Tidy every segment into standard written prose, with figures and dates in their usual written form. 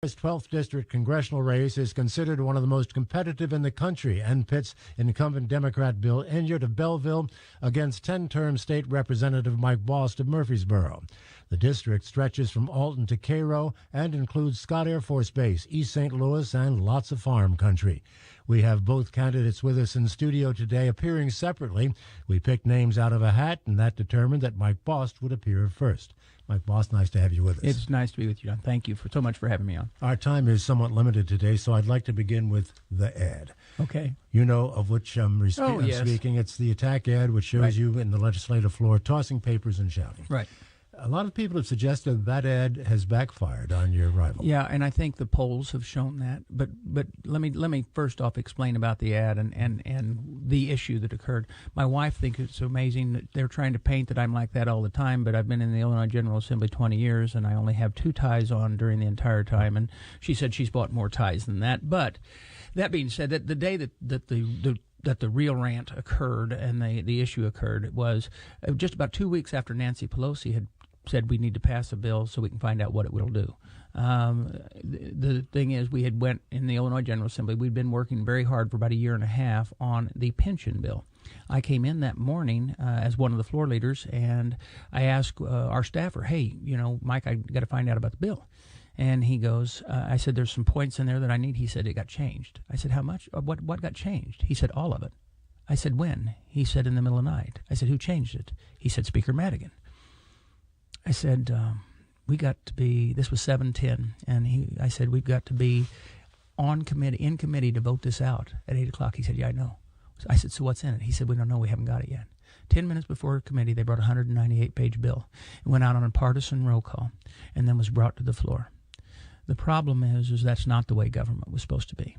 His 12th District congressional race is considered one of the most competitive in the country and pits incumbent Democrat Bill Enyart of Belleville against 10-term state representative Mike Bost of Murfreesboro. The district stretches from Alton to Cairo and includes Scott Air Force Base, East St. Louis, and lots of farm country. We have both candidates with us in studio today, appearing separately. We picked names out of a hat, and that determined that Mike Bost would appear first. Mike Bost, nice to have you with us. It's nice to be with you, John. Thank you so much for having me on. Our time is somewhat limited today, so I'd like to begin with the ad. Okay. You know of which I'm yes. speaking. It's the attack ad, which shows you in the legislative floor tossing papers and shouting. Right. A lot of people have suggested that ad has backfired on your rival. Yeah, and I think the polls have shown that. But let me first off explain about the ad and the issue that occurred. My wife thinks it's amazing that they're trying to paint that I'm like that all the time, but I've been in the Illinois General Assembly 20 years, and I only have 2 ties on during the entire time, and she said she's bought more ties than that. But that being said, that the day that the real rant occurred and the issue occurred was just about 2 weeks after Nancy Pelosi had said we need to pass a bill so we can find out what it will do. The thing is, we had went in the Illinois General Assembly. We'd been working very hard for about a year and a half on the pension bill. I came in that morning as one of the floor leaders, and I asked our staffer, hey, Mike, I got to find out about the bill. And he goes, I said, there's some points in there that I need. He said, it got changed. I said, how much? What got changed? He said, all of it. I said, when? He said, in the middle of the night. I said, who changed it? He said, Speaker Madigan. I said, we got to be, this was 7:10, and I said, we've got to be in committee to vote this out at 8 o'clock. He said, yeah, I know. I said, so what's in it? He said, we don't know. We haven't got it yet. 10 minutes before committee, they brought a 198-page bill. It went out on a partisan roll call and then was brought to the floor. The problem is that's not the way government was supposed to be.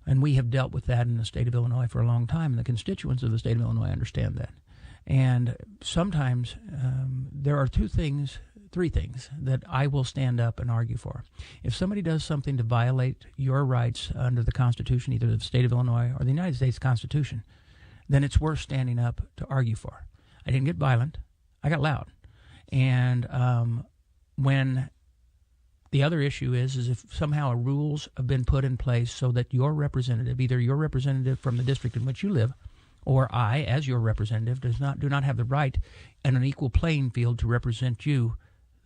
And we have dealt with that in the state of Illinois for a long time, and the constituents of the state of Illinois understand that. And sometimes there are 3 things that I will stand up and argue for. If somebody does something to violate your rights under the Constitution, either the state of Illinois or the United States Constitution, then it's worth standing up to argue for. I didn't get violent. I got loud. And when the other issue is if somehow rules have been put in place so that your representative, either your representative from the district in which you live, or I, as your representative, do not have the right and an equal playing field to represent you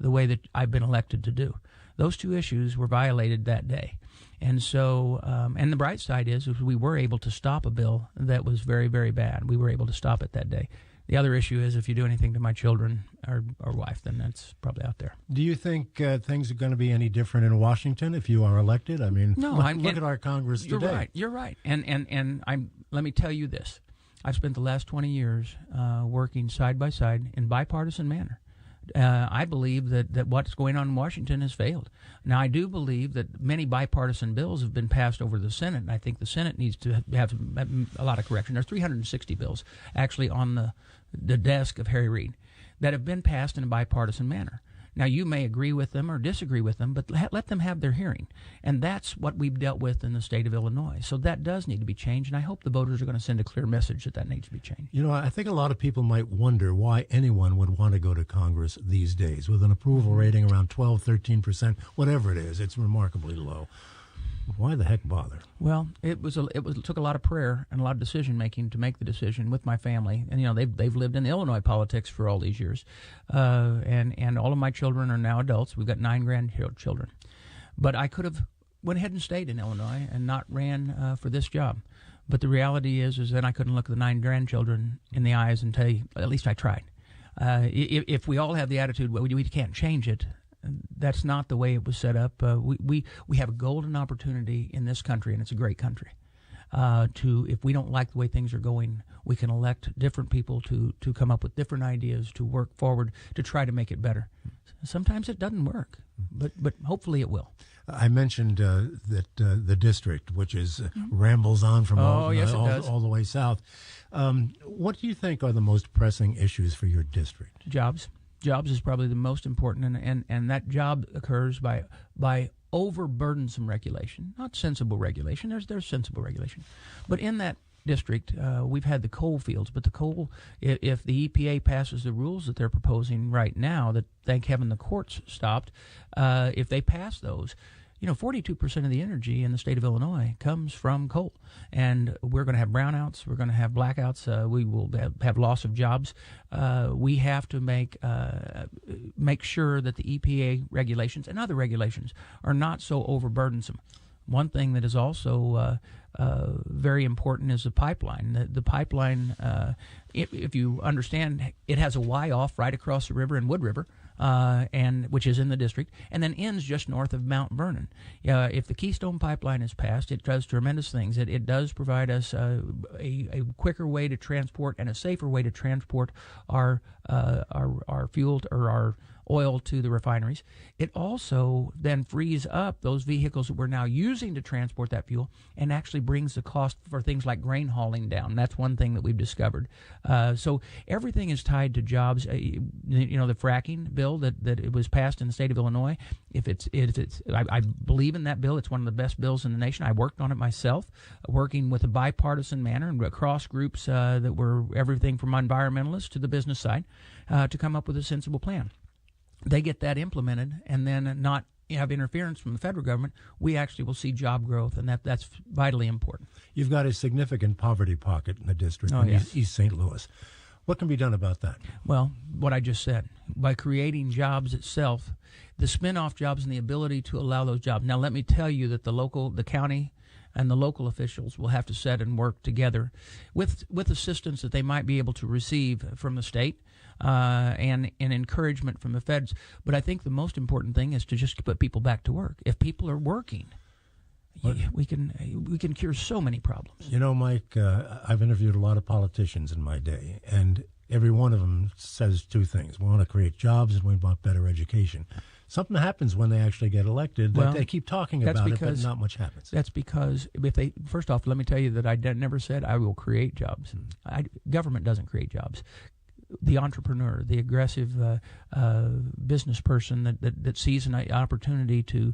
the way that I've been elected to do. Those 2 issues were violated that day. And so, and the bright side is we were able to stop a bill that was very, very bad. We were able to stop it that day. The other issue is if you do anything to my children or wife, then that's probably out there. Do you think things are going to be any different in Washington if you are elected? I mean, no, look at our Congress today. You're right. And let me tell you this. I've spent the last 20 years working side by side in bipartisan manner. I believe that what's going on in Washington has failed. Now, I do believe that many bipartisan bills have been passed over the Senate, and I think the Senate needs to have a lot of correction. There's 360 bills actually on the desk of Harry Reid that have been passed in a bipartisan manner. Now, you may agree with them or disagree with them, but let them have their hearing. And that's what we've dealt with in the state of Illinois. So that does need to be changed, and I hope the voters are going to send a clear message that needs to be changed. I think a lot of people might wonder why anyone would want to go to Congress these days. With an approval rating around 12, 13%, whatever it is, it's remarkably low. Why the heck bother? Well, it took a lot of prayer and a lot of decision making to make the decision with my family. And they've lived in Illinois politics for all these years, and all of my children are now adults. We've got 9 grandchildren, but I could have went ahead and stayed in Illinois and not ran for this job. But the reality is then I couldn't look the 9 grandchildren in the eyes and tell you, at least I tried. If we all have the attitude, well, we can't change it. That's not the way it was set up. We have a golden opportunity in this country, and it's a great country. If we don't like the way things are going, we can elect different people to come up with different ideas, to work forward, to try to make it better. Sometimes it doesn't work, but hopefully it will. I mentioned that the district, which rambles on from all the way south. What do you think are the most pressing issues for your district? Jobs. Jobs is probably the most important, and that job occurs by overburdensome regulation, not sensible regulation. There's sensible regulation, but in that district, we've had the coal fields, but the coal, if the EPA passes the rules that they're proposing right now, that thank heaven the courts stopped, if they pass those, 42% of the energy in the state of Illinois comes from coal. And we're going to have brownouts. We're going to have blackouts. We will have loss of jobs. We have to make sure that the EPA regulations and other regulations are not so overburdensome. One thing that is also very important is the pipeline. The pipeline, if you understand, it has a Y-off right across the river in Wood River, which is in the district, and then ends just north of Mount Vernon. If the Keystone Pipeline is passed, it does tremendous things. It does provide us a quicker way to transport and a safer way to transport our fuel or our oil to the refineries. It also then frees up those vehicles that we're now using to transport that fuel and actually brings the cost for things like grain hauling down. That's one thing that we've discovered. So everything is tied to jobs. The fracking bill that it was passed in the state of Illinois, I believe in that bill. It's one of the best bills in the nation. I worked on it myself, working with a bipartisan manner and across groups that were everything from environmentalists to the business side to come up with a sensible plan. They get that implemented and then not have interference from the federal government, we actually will see job growth, and that's vitally important. You've got a significant poverty pocket in the district East St. Louis. What can be done about that? Well, what I just said. By creating jobs itself, the spin-off jobs and the ability to allow those jobs. Now, let me tell you that the county and the local officials will have to sit and work together with assistance that they might be able to receive from the state and encouragement from the feds. But I think the most important thing is to just put people back to work. If people are working, we can cure so many problems. You know, Mike, I've interviewed a lot of politicians in my day, and every one of them says two things. We want to create jobs and we want better education. Something happens when they actually get elected. Well, they keep talking about it, but not much happens. That's because first off, let me tell you that I never said I will create jobs. Government doesn't create jobs. The entrepreneur, the aggressive business person that sees an opportunity to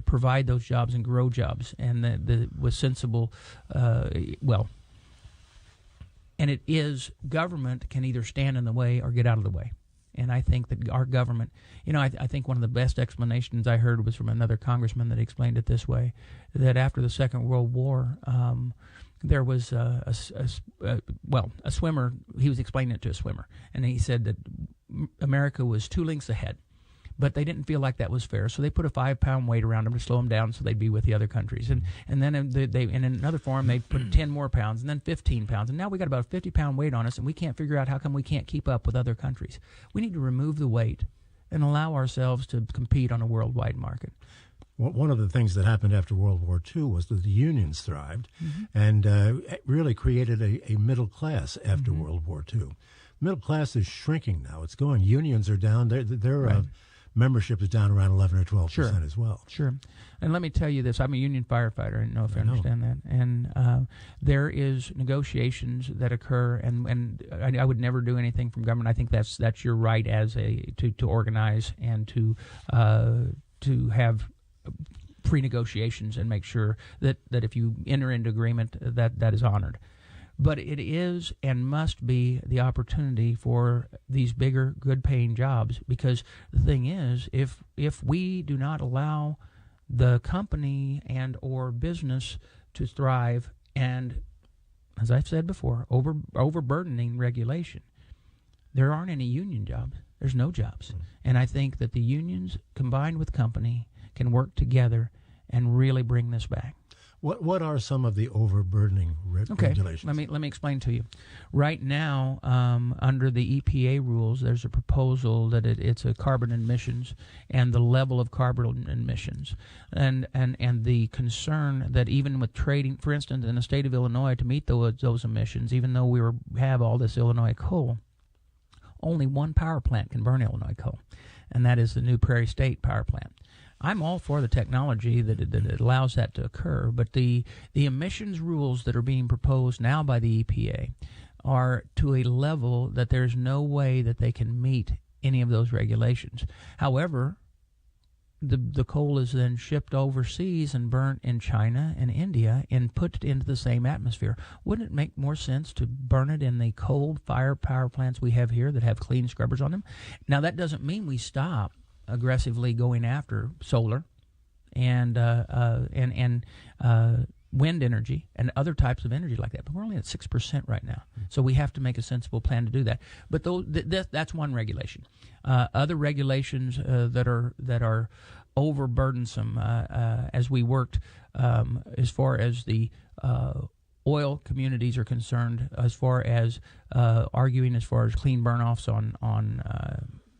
provide those jobs and grow jobs, and with sensible, and it is government can either stand in the way or get out of the way. And I think that our government, I think one of the best explanations I heard was from another congressman that explained it this way, that after the Second World War, there was a swimmer. He was explaining it to a swimmer, and he said that America was 2 lengths ahead, but they didn't feel like that was fair, so they put a 5-pound weight around them to slow them down so they'd be with the other countries. And then in another form, they put 10 more pounds, and then 15 pounds. And now we got about a 50-pound weight on us, and we can't figure out how come we can't keep up with other countries. We need to remove the weight and allow ourselves to compete on a worldwide market. One of the things that happened after World War II was that the unions thrived and really created a middle class after World War II. Middle class is shrinking now. It's going. Unions are down. Their membership is down around 11 or 12% as well. Sure. And let me tell you this. I'm a union firefighter. I don't know if you understand that. And there is negotiations that occur, and I would never do anything from government. I think that's your right as to organize and to have pre-negotiations and make sure that if you enter into agreement that is honored. But it is and must be the opportunity for these bigger, good-paying jobs, because the thing is, if we do not allow the company and or business to thrive, and as I've said before, overburdening regulation, there aren't any union jobs. There's no jobs. And I think that the unions combined with company can work together and really bring this back. What are some of the overburdening regulations? Let me explain to you. Right now, under the EPA rules, there's a proposal that it's a carbon emissions and the level of carbon emissions, and the concern that even with trading, for instance, in the state of Illinois, to meet those emissions, even though we have all this Illinois coal, only one power plant can burn Illinois coal, and that is the new Prairie State power plant. I'm all for the technology that allows that to occur, but the emissions rules that are being proposed now by the EPA are to a level that there's no way that they can meet any of those regulations. However, the coal is then shipped overseas and burnt in China and India and put into the same atmosphere. Wouldn't it make more sense to burn it in the coal-fired power plants we have here that have clean scrubbers on them? Now, that doesn't mean we stop aggressively going after solar and wind energy and other types of energy like that. But we're only at 6% right now, so we have to make a sensible plan to do that. But that's one regulation. Other regulations that are overburdensome as we worked as far as the oil communities are concerned, as far as arguing as far as clean burn-offs on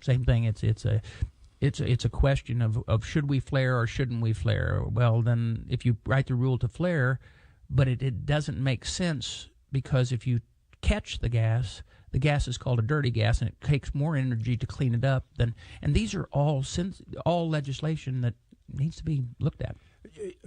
same thing. It's a question of should we flare or shouldn't we flare? Well, then if you write the rule to flare, but it doesn't make sense, because if you catch the gas is called a dirty gas, and it takes more energy to clean it up than. And these are all legislation that needs to be looked at.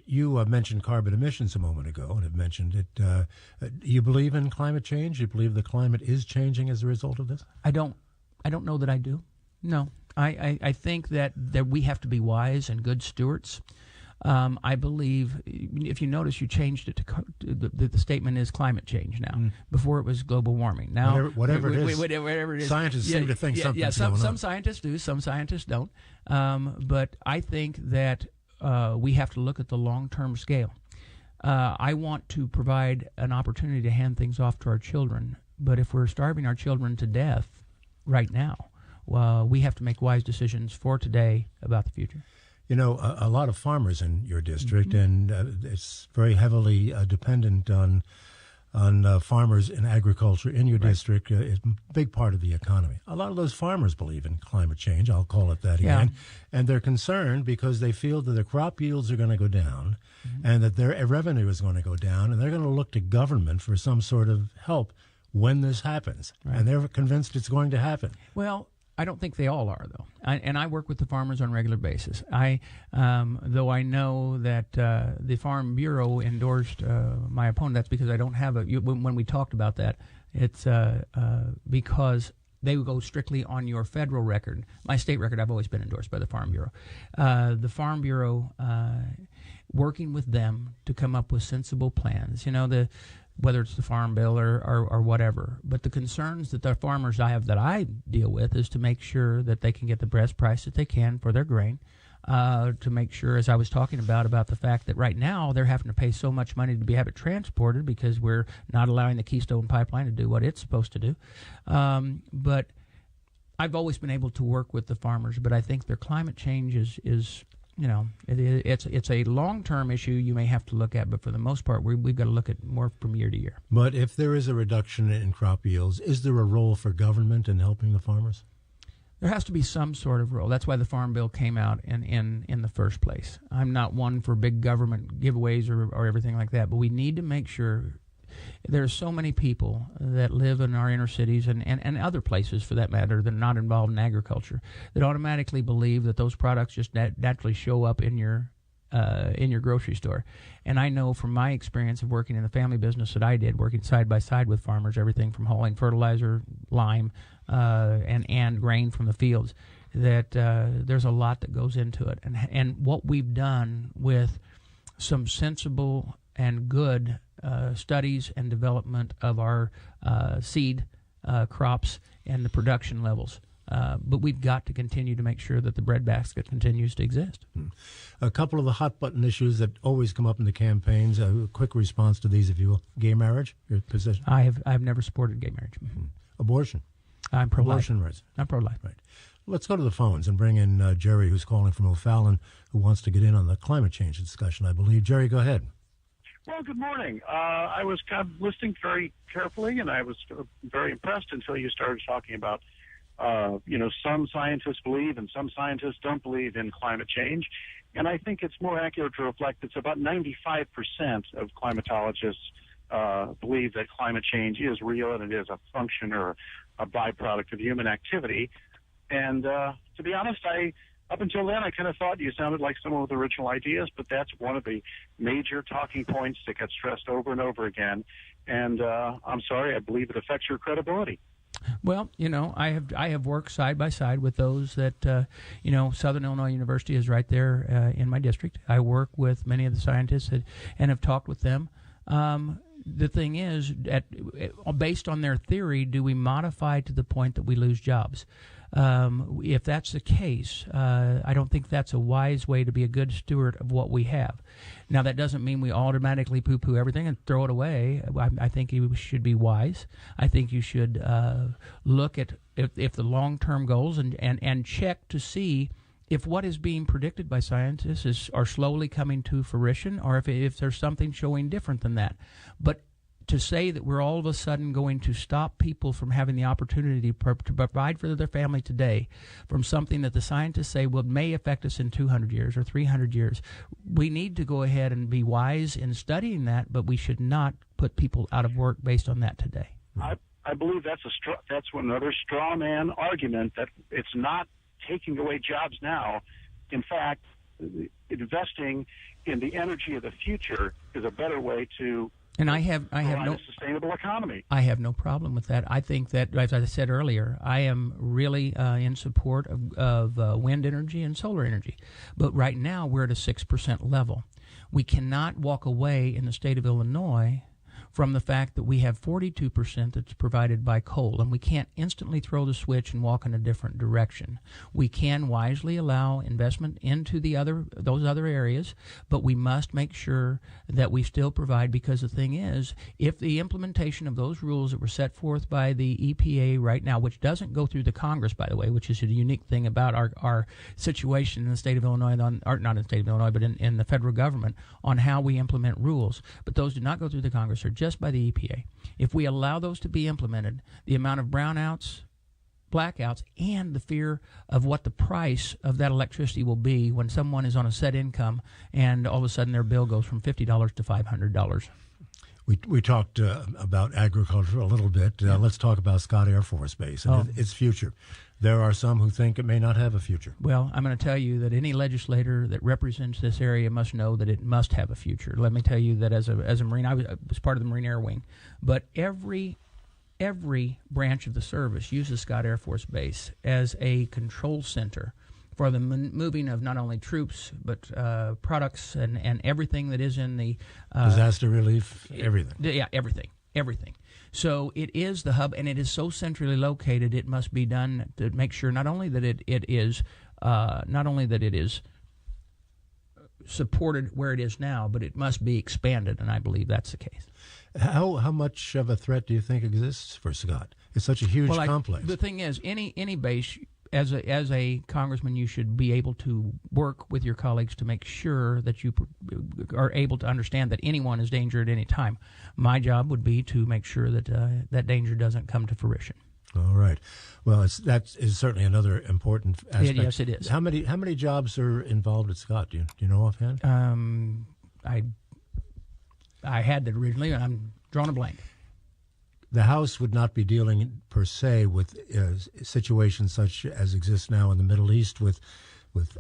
You mentioned carbon emissions a moment ago, and have mentioned it. You believe in climate change? You believe the climate is changing as a result of this? I don't know that I do. No. I think that we have to be wise and good stewards. I believe, if you notice, you changed it to the statement is climate change now. Before it was global warming. Now, whatever it is, scientists seem to think something's going on. Some scientists do, some scientists don't. But I think that we have to look at the long-term scale. I want to provide an opportunity to hand things off to our children. But if we're starving our children to death right now, we have to make wise decisions for today about the future. You know, a lot of farmers in your district, and it's very heavily dependent on farmers in agriculture in your district. It's a big part of the economy. A lot of those farmers believe in climate change. I'll call it that again. And they're concerned because they feel that their crop yields are going to go down and that their revenue is going to go down, and they're going to look to government for some sort of help when this happens. And they're convinced it's going to happen. Well, I don't think they all are, though. And I work with the farmers on a regular basis. Though I know that the Farm Bureau endorsed my opponent. That's because I don't have when we talked about that, it's because they would go strictly on your federal record. My state record, I've always been endorsed by the Farm Bureau. The Farm Bureau, working with them to come up with sensible plans. You know, whether it's the Farm Bill or whatever. But the concerns that the farmers that I deal with is to make sure that they can get the best price that they can for their grain, to make sure, as I was talking about the fact that right now they're having to pay so much money to have it transported because we're not allowing the Keystone Pipeline to do what it's supposed to do. But I've always been able to work with the farmers, but I think their climate change is you know, it's a long-term issue you may have to look at, but for the most part, we've got to look at more from year to year. But if there is a reduction in crop yields, is there a role for government in helping the farmers? There has to be some sort of role. That's why the Farm Bill came out in the first place. I'm not one for big government giveaways or everything like that, but we need to make sure. There's so many people that live in our inner cities and other places, for that matter, that are not involved in agriculture, that automatically believe that those products just naturally show up in your grocery store. And I know from my experience of working in the family business that I did, working side by side with farmers, everything from hauling fertilizer, lime, and grain from the fields, that there's a lot that goes into it. And what we've done with some sensible and good studies and development of our seed crops and the production levels. But we've got to continue to make sure that the breadbasket continues to exist. A couple of the hot-button issues that always come up in the campaigns, a quick response to these, if you will. Gay marriage, your position? I've never supported gay marriage. Abortion? I'm pro-life. Abortion rights? I'm pro-life. Right. Let's go to the phones and bring in Jerry, who's calling from O'Fallon, who wants to get in on the climate change discussion, I believe. Jerry, go ahead. Well, good morning. I was kind of listening very carefully, and I was very impressed until you started talking about, some scientists believe and some scientists don't believe in climate change. And I think it's more accurate to reflect it's about 95% of climatologists believe that climate change is real and it is a function or a byproduct of human activity. And to be honest, up until then, I kind of thought you sounded like someone with original ideas, but that's one of the major talking points that gets stressed over and over again. And I'm sorry, I believe it affects your credibility. Well, I have worked side by side with those that, Southern Illinois University is right there in my district. I work with many of the scientists and have talked with them. The thing is, based on their theory, do we modify to the point that we lose jobs? If that's the case, I don't think that's a wise way to be a good steward of what we have. Now, that doesn't mean we automatically poo-poo everything and throw it away. I think you should be wise. I think you should look at if the long-term goals and check to see if what is being predicted by scientists are slowly coming to fruition, or if there's something showing different than that. But to say that we're all of a sudden going to stop people from having the opportunity to provide for their family today from something that the scientists say may affect us in 200 years or 300 years, we need to go ahead and be wise in studying that, but we should not put people out of work based on that today. I believe that's another straw man argument, that it's not taking away jobs now. In fact, investing in the energy of the future is a better way to I have no a sustainable economy. I have no problem with that. I think that, as I said earlier, I am really in support of wind energy and solar energy. But right now we're at a 6% level. We cannot walk away in the state of Illinois from the fact that we have 42% that's provided by coal, and we can't instantly throw the switch and walk in a different direction. We can wisely allow investment into those other areas, but we must make sure that we still provide, because the thing is, if the implementation of those rules that were set forth by the EPA right now, which doesn't go through the Congress, by the way, which is a unique thing about our situation in the state of Illinois, or not in the state of Illinois, but in the federal government, on how we implement rules, but those do not go through the Congress, or just by the EPA. If we allow those to be implemented, the amount of brownouts, blackouts, and the fear of what the price of that electricity will be when someone is on a set income and all of a sudden their bill goes from $50 to $500. We talked about agriculture a little bit. Let's talk about Scott Air Force Base and its future. There are some who think it may not have a future. Well, I'm going to tell you that any legislator that represents this area must know that it must have a future. Let me tell you that as a Marine, I was part of the Marine Air Wing, but every branch of the service uses Scott Air Force Base as a control center for the moving of not only troops but products and everything that is in the disaster relief, everything. Yeah, everything. So it is the hub, and it is so centrally located. It must be done to make sure not only that it is supported where it is now, but it must be expanded, and I believe that's the case. How much of a threat do you think exists for Scott? It's such a huge complex. The thing is, any base, as a congressman, you should be able to work with your colleagues to make sure that you are able to understand that anyone is danger at any time. My job would be to make sure that that danger doesn't come to fruition. All right. Well, that is certainly another important aspect. Yes, it is. How many jobs are involved at Scott? Do you know offhand? I had that originally, and I'm drawing a blank. The House would not be dealing per se with situations such as exist now in the Middle East with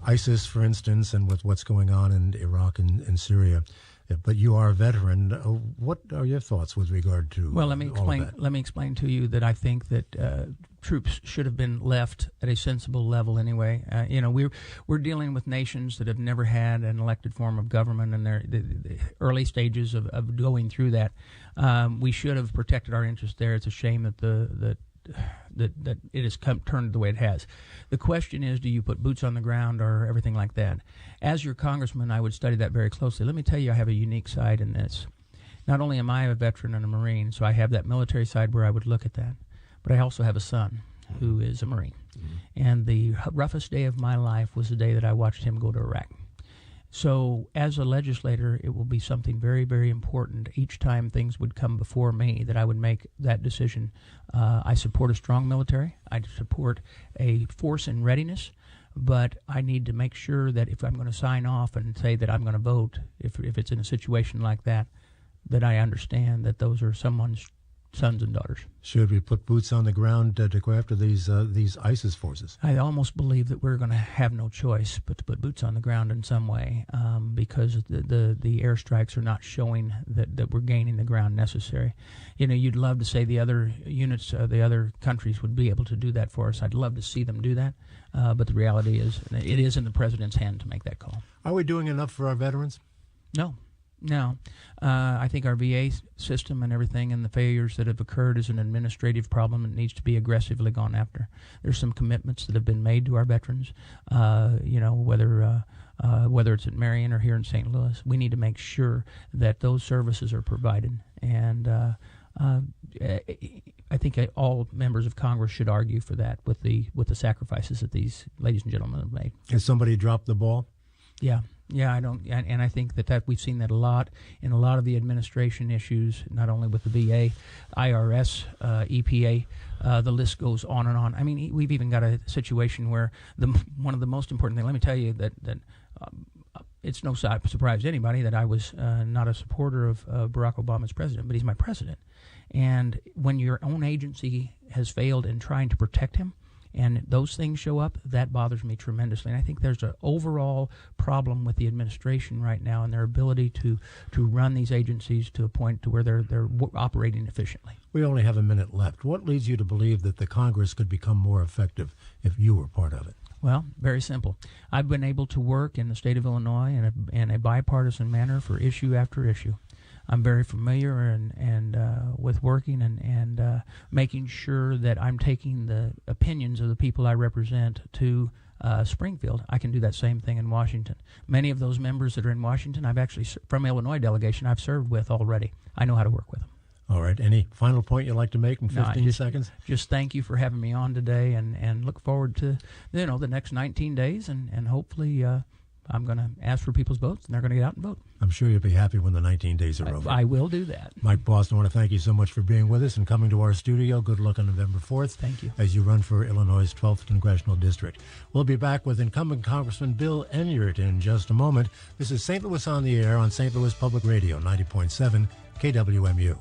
ISIS, for instance, and with what's going on in Iraq and Syria. But you are a veteran. What are your thoughts with regard to Well, let me explain to you that I think that troops should have been left at a sensible level anyway. We're dealing with nations that have never had an elected form of government, and they're the early stages of going through that. We should have protected our interests there. It's a shame that that it has turned the way it has. The question is, do you put boots on the ground or everything like that? As your congressman, I would study that very closely. Let me tell you, I have a unique side in this. Not only am I a veteran and a Marine, so I have that military side where I would look at that, but I also have a son who is a Marine. Mm-hmm. And the roughest day of my life was the day that I watched him go to Iraq. So as a legislator, it will be something very, very important each time things would come before me that I would make that decision. I support a strong military. I support a force in readiness, but I need to make sure that if I'm going to sign off and say that I'm going to vote, if it's in a situation like that, that I understand that those are someone's sons and daughters. Should we put boots on the ground to go after these ISIS forces? I almost believe that we're going to have no choice but to put boots on the ground in some way, because the airstrikes are not showing that we're gaining the ground necessary. You'd love to say the other units, the other countries would be able to do that for us. I'd love to see them do that, but the reality is it is in the president's hand to make that call. Are we doing enough for our veterans? No. No. I think our VA system and everything and the failures that have occurred is an administrative problem that needs to be aggressively gone after. There's some commitments that have been made to our veterans, whether it's at Marion or here in St. Louis. We need to make sure that those services are provided. And I think all members of Congress should argue for that with the sacrifices that these ladies and gentlemen have made. Has somebody dropped the ball? Yeah, I don't, and I think that we've seen that a lot in a lot of the administration issues, not only with the VA, IRS, EPA. The list goes on and on. I mean, we've even got a situation where one of the most important things. Let me tell you that it's no surprise to anybody that I was not a supporter of Barack Obama as president, but he's my president. And when your own agency has failed in trying to protect him, and those things show up, that bothers me tremendously. And I think there's an overall problem with the administration right now and their ability to run these agencies to a point to where they're operating efficiently. We only have a minute left. What leads you to believe that the Congress could become more effective if you were part of it? Well, very simple. I've been able to work in the state of Illinois in a bipartisan manner for issue after issue. I'm very familiar and with working and making sure that I'm taking the opinions of the people I represent to Springfield. I can do that same thing in Washington. Many of those members that are in Washington, I've actually, from Illinois delegation, I've served with already. I know how to work with them. All right. Any final point you'd like to make in 15 seconds? Just thank you for having me on today and look forward to the next 19 days and hopefully I'm going to ask for people's votes, and they're going to get out and vote. I'm sure you'll be happy when the 19 days are over. I will do that. Mike Bost, I want to thank you so much for being with us and coming to our studio. Good luck on November 4th. Thank you. As you run for Illinois' 12th Congressional District. We'll be back with incumbent Congressman Bill Enyart in just a moment. This is St. Louis on the Air on St. Louis Public Radio, 90.7 KWMU.